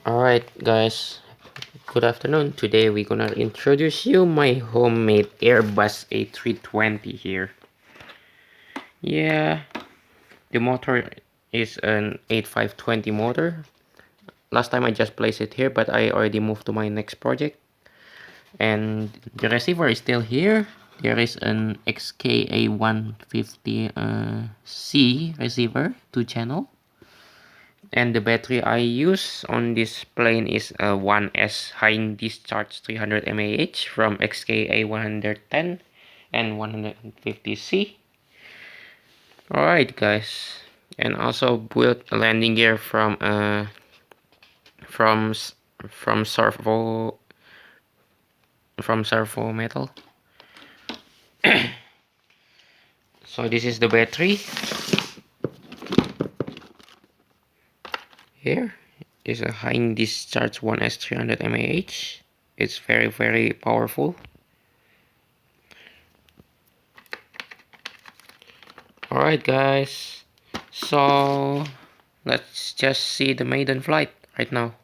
Alright guys, good afternoon. Today we're gonna introduce you my homemade Airbus A320 here. Yeah, the motor is an 8520 motor. Last time I just placed it here, but I already moved to my next project. And the receiver is still here. There is an Xk A150c receiver, 2-channel. And the battery I use on this plane is a 1S high discharge 300 mAh from Xk A110 and 150c. Alright guys, and also built a landing gear from servo metal. So this is the battery. Here is a high discharge 1S 300 mAh. It's very powerful. Alright guys, so let's just see the maiden flight right now.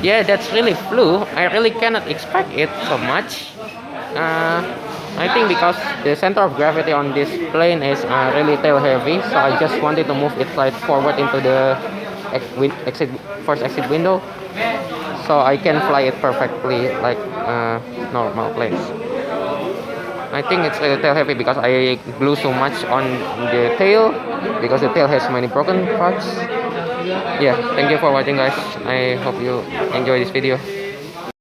Yeah, that's really flew. I really cannot expect it so much. I think because the center of gravity on this plane is really tail heavy, so I just wanted to move it slight forward into the first exit window, so I can fly it perfectly like normal planes. I think it's tail heavy because I glue so much on the tail, because the tail has many broken parts. Yeah, thank you for watching guys. I hope you enjoy this video.